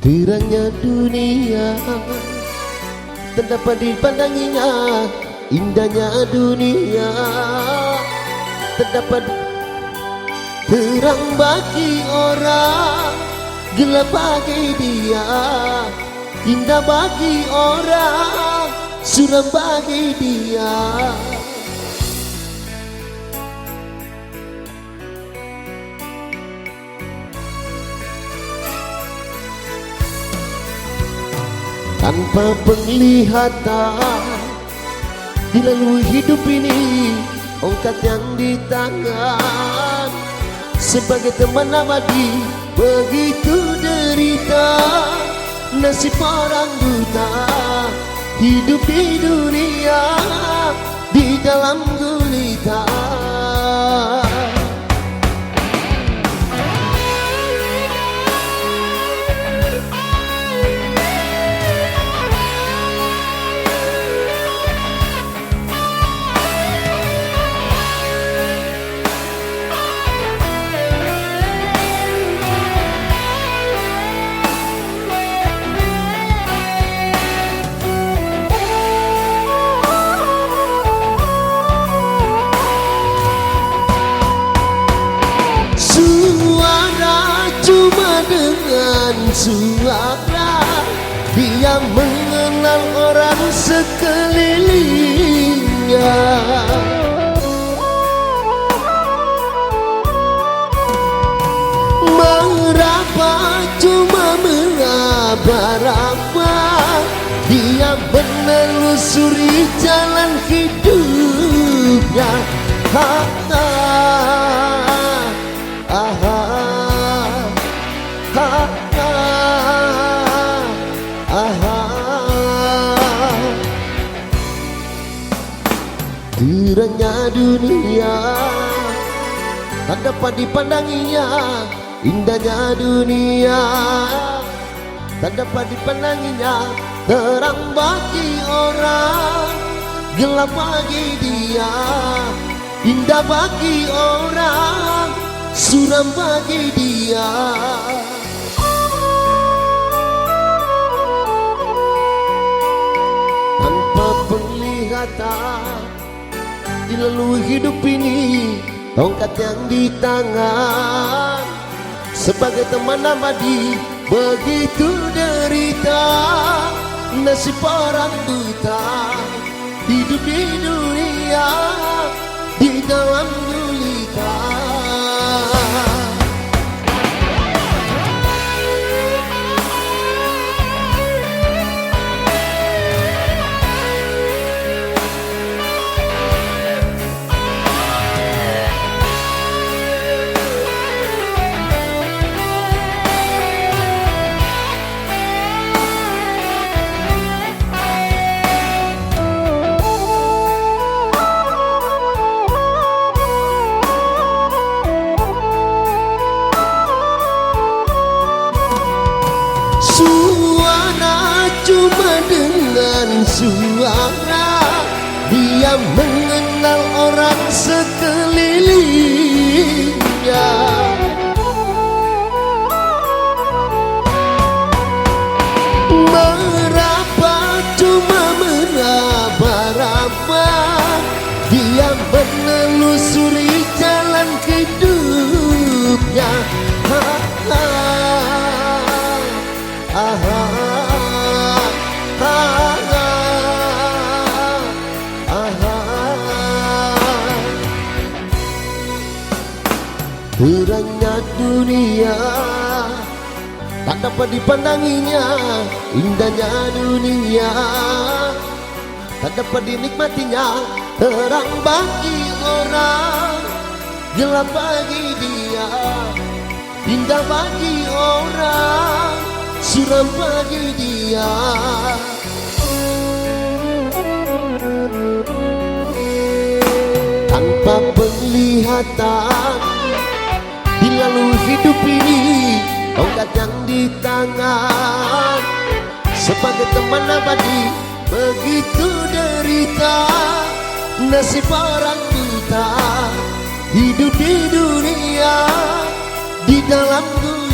Terangnya dunia tak dapat dipandanginya, indahnya dunia tak dapat. Terang bagi orang, gelap bagi dia, indah bagi orang, suram bagi dia. Tanpa penglihatan dilalui hidup ini, tongkat yang di tangan sebagai teman abadi. Begitu derita nasib orang buta, hidup di dunia di dalam gulita. Cuma dengan suara dia mengenal orang sekelilingnya. Meraba cuma meraba-raba, dia menelusuri jalan hidupnya. Terangnya dunia tak dapat dipandanginya, indahnya dunia tak dapat dipandanginya. Terang bagi orang, gelap bagi dia, indah bagi orang, suram bagi dia. Tanpa penglihatan dilalui hidup ini, tongkat yang di tangan sebagai teman abadi. Begitu derita nasib orang buta, hidup di dunia di dalam gulita. Suara cuma dengan suara dia mengenal orang sekelilingnya. Meraba cuma meraba-raba, dia menelusuri jalan hidupnya. Terangnya dunia tak dapat dipandanginya, indahnya dunia tak dapat dinikmatinya. Terang bagi orang, gelap bagi dia, indah bagi orang, suram bagi dia. Tanpa penglihatan dilalui hidup ini, tongkat yang di tangan sebagai teman abadi. Begitu derita nasib orang buta, hidup di dunia di dalam dunia.